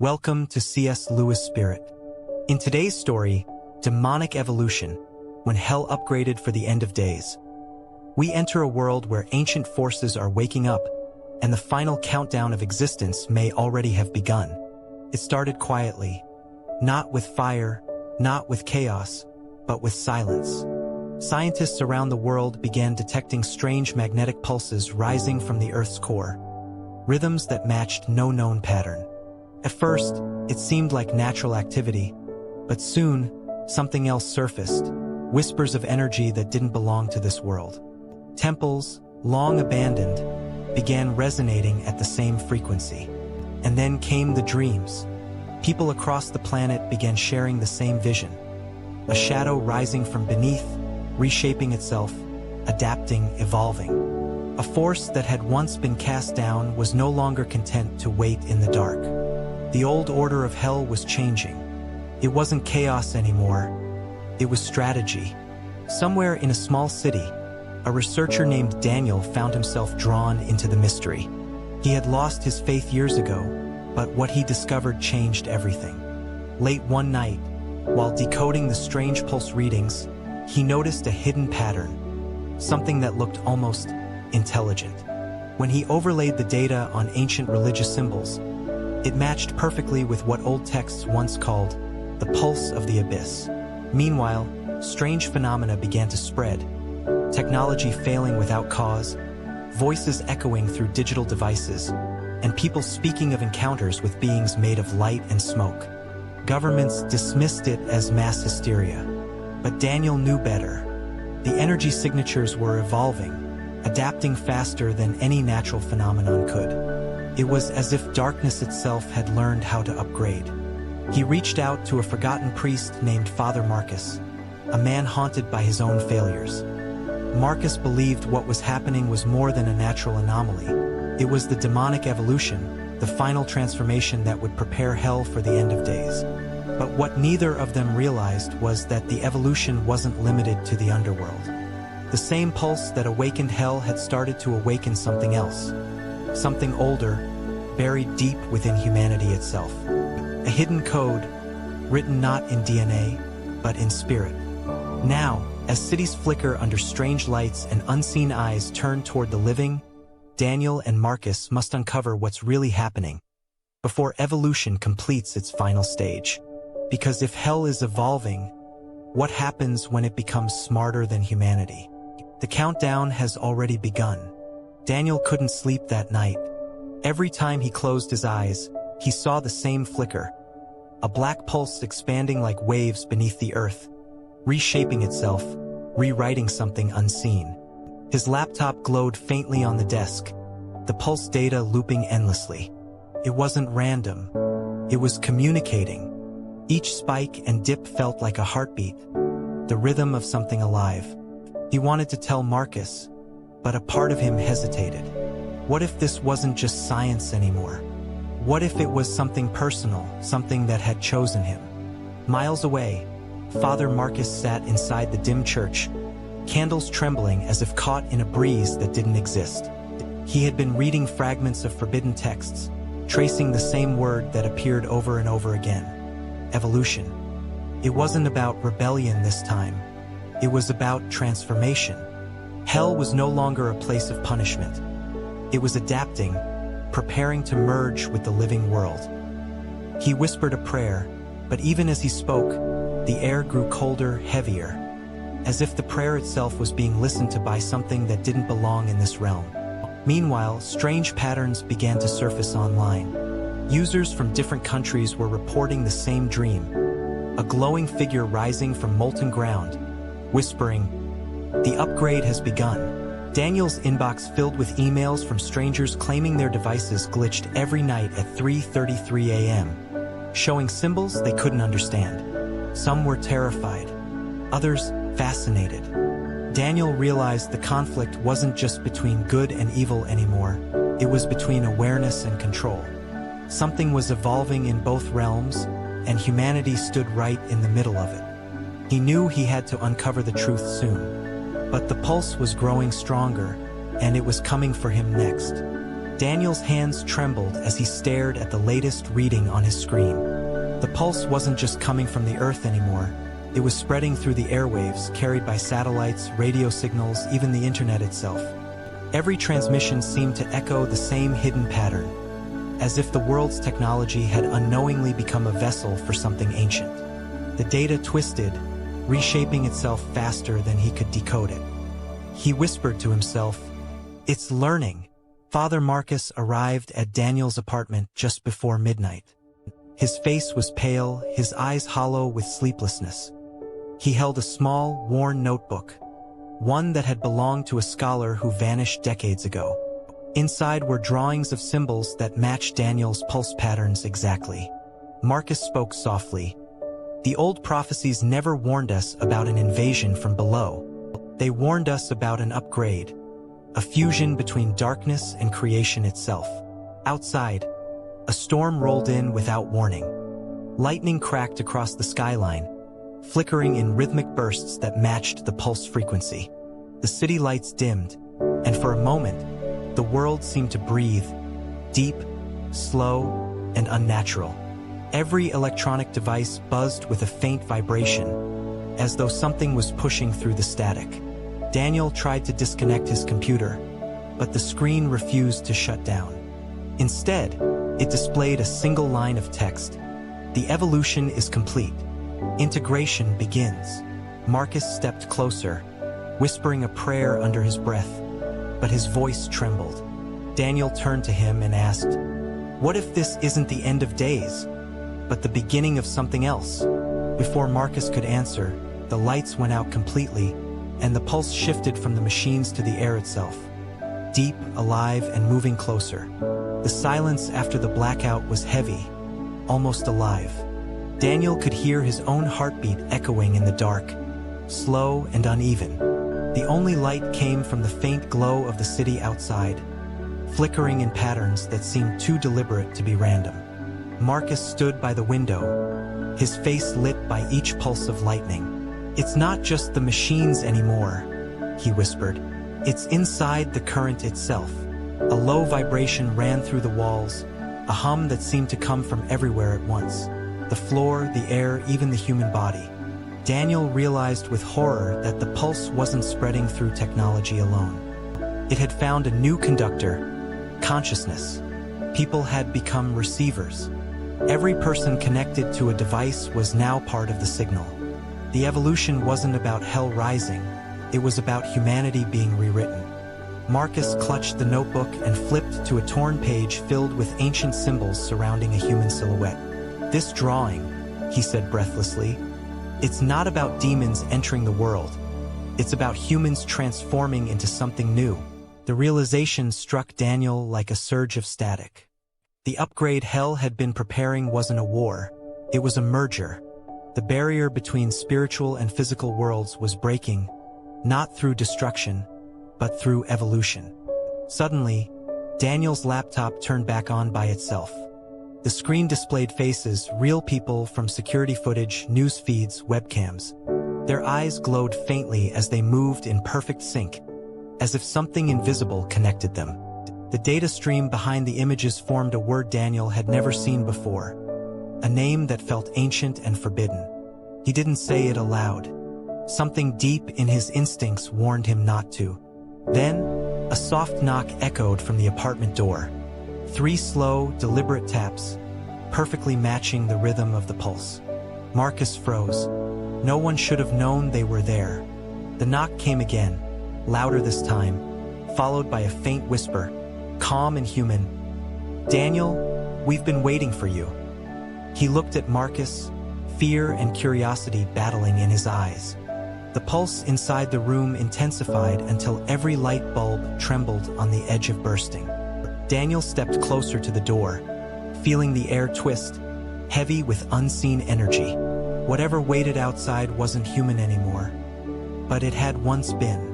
Welcome to C.S. Lewis Spirit. In today's story, Demonic Evolution, when hell upgraded for the end of days. We enter a world where ancient forces are waking up, and the final countdown of existence may already have begun. It started quietly, not with fire, not with chaos, but with silence. Scientists around the world began detecting strange magnetic pulses rising from the Earth's core, rhythms that matched no known pattern. At first, it seemed like natural activity, but soon, something else surfaced, whispers of energy that didn't belong to this world. Temples, long abandoned, began resonating at the same frequency. And then came the dreams. People across the planet began sharing the same vision. A shadow rising from beneath, reshaping itself, adapting, evolving. A force that had once been cast down was no longer content to wait in the dark. The old order of hell was changing. It wasn't chaos anymore. It was strategy. Somewhere in a small city, a researcher named Daniel found himself drawn into the mystery. He had lost his faith years ago, but what he discovered changed everything. Late one night, while decoding the strange pulse readings, he noticed a hidden pattern, something that looked almost intelligent. When he overlaid the data on ancient religious symbols, it matched perfectly with what old texts once called the pulse of the abyss. Meanwhile, strange phenomena began to spread, technology failing without cause, voices echoing through digital devices, and people speaking of encounters with beings made of light and smoke. Governments dismissed it as mass hysteria, but Daniel knew better. The energy signatures were evolving, adapting faster than any natural phenomenon could. It was as if darkness itself had learned how to upgrade. He reached out to a forgotten priest named Father Marcus, a man haunted by his own failures. Marcus believed what was happening was more than a natural anomaly. It was the demonic evolution, the final transformation that would prepare hell for the end of days. But what neither of them realized was that the evolution wasn't limited to the underworld. The same pulse that awakened hell had started to awaken something else. Something older, buried deep within humanity itself. A hidden code, written not in DNA, but in spirit. Now, as cities flicker under strange lights and unseen eyes turn toward the living, Daniel and Marcus must uncover what's really happening before evolution completes its final stage. Because if hell is evolving, what happens when it becomes smarter than humanity? The countdown has already begun. Daniel couldn't sleep that night. Every time he closed his eyes, he saw the same flicker, a black pulse expanding like waves beneath the earth, reshaping itself, rewriting something unseen. His laptop glowed faintly on the desk, the pulse data looping endlessly. It wasn't random. It was communicating. Each spike and dip felt like a heartbeat, the rhythm of something alive. He wanted to tell Marcus, but a part of him hesitated. What if this wasn't just science anymore? What if it was something personal, something that had chosen him? Miles away, Father Marcus sat inside the dim church, candles trembling as if caught in a breeze that didn't exist. He had been reading fragments of forbidden texts, tracing the same word that appeared over and over again. Evolution. It wasn't about rebellion this time. It was about transformation. Hell was no longer a place of punishment. It was adapting, preparing to merge with the living world. He whispered a prayer, but even as he spoke, the air grew colder, heavier, as if the prayer itself was being listened to by something that didn't belong in this realm. Meanwhile, strange patterns began to surface online. Users from different countries were reporting the same dream, a glowing figure rising from molten ground, whispering, "The upgrade has begun." Daniel's inbox filled with emails from strangers claiming their devices glitched every night at 3:33 a.m., showing symbols they couldn't understand. Some were terrified, others fascinated. Daniel realized the conflict wasn't just between good and evil anymore, it was between awareness and control. Something was evolving in both realms, and humanity stood right in the middle of it. He knew he had to uncover the truth soon. But the pulse was growing stronger, and it was coming for him next. Daniel's hands trembled as he stared at the latest reading on his screen. The pulse wasn't just coming from the Earth anymore. It was spreading through the airwaves, carried by satellites, radio signals, even the internet itself. Every transmission seemed to echo the same hidden pattern, as if the world's technology had unknowingly become a vessel for something ancient. The data twisted, reshaping itself faster than he could decode it. He whispered to himself, "It's learning." Father Marcus arrived at Daniel's apartment just before midnight. His face was pale, his eyes hollow with sleeplessness. He held a small, worn notebook, one that had belonged to a scholar who vanished decades ago. Inside were drawings of symbols that matched Daniel's pulse patterns exactly. Marcus spoke softly. "The old prophecies never warned us about an invasion from below. They warned us about an upgrade, a fusion between darkness and creation itself." Outside, a storm rolled in without warning. Lightning cracked across the skyline, flickering in rhythmic bursts that matched the pulse frequency. The city lights dimmed, and for a moment, the world seemed to breathe, deep, slow, and unnatural. Every electronic device buzzed with a faint vibration, as though something was pushing through the static. Daniel tried to disconnect his computer, but the screen refused to shut down. Instead, it displayed a single line of text. "The evolution is complete. Integration begins." Marcus stepped closer, whispering a prayer under his breath, but his voice trembled. Daniel turned to him and asked, "What if this isn't the end of days, but the beginning of something else?" Before Marcus could answer, the lights went out completely, and the pulse shifted from the machines to the air itself, deep, alive, and moving closer. The silence after the blackout was heavy, almost alive. Daniel could hear his own heartbeat echoing in the dark, slow and uneven. The only light came from the faint glow of the city outside, flickering in patterns that seemed too deliberate to be random. Marcus stood by the window, his face lit by each pulse of lightning. "It's not just the machines anymore," he whispered. "It's inside the current itself." A low vibration ran through the walls, a hum that seemed to come from everywhere at once. The floor, the air, even the human body. Daniel realized with horror that the pulse wasn't spreading through technology alone. It had found a new conductor, consciousness. People had become receivers. Every person connected to a device was now part of the signal. The evolution wasn't about hell rising, it was about humanity being rewritten. Marcus clutched the notebook and flipped to a torn page filled with ancient symbols surrounding a human silhouette. "This drawing," he said breathlessly, "it's not about demons entering the world. It's about humans transforming into something new." The realization struck Daniel like a surge of static. The upgrade hell had been preparing wasn't a war, it was a merger. The barrier between spiritual and physical worlds was breaking, not through destruction, but through evolution. Suddenly, Daniel's laptop turned back on by itself. The screen displayed faces, real people, from security footage, news feeds, webcams. Their eyes glowed faintly as they moved in perfect sync, as if something invisible connected them. The data stream behind the images formed a word Daniel had never seen before, a name that felt ancient and forbidden. He didn't say it aloud. Something deep in his instincts warned him not to. Then, a soft knock echoed from the apartment door. 3 slow, deliberate taps, perfectly matching the rhythm of the pulse. Marcus froze. No one should have known they were there. The knock came again, louder this time, followed by a faint whisper, calm and human. "Daniel, we've been waiting for you." He looked at Marcus, fear and curiosity battling in his eyes. The pulse inside the room intensified until every light bulb trembled on the edge of bursting. Daniel stepped closer to the door, feeling the air twist, heavy with unseen energy. Whatever waited outside wasn't human anymore, but it had once been.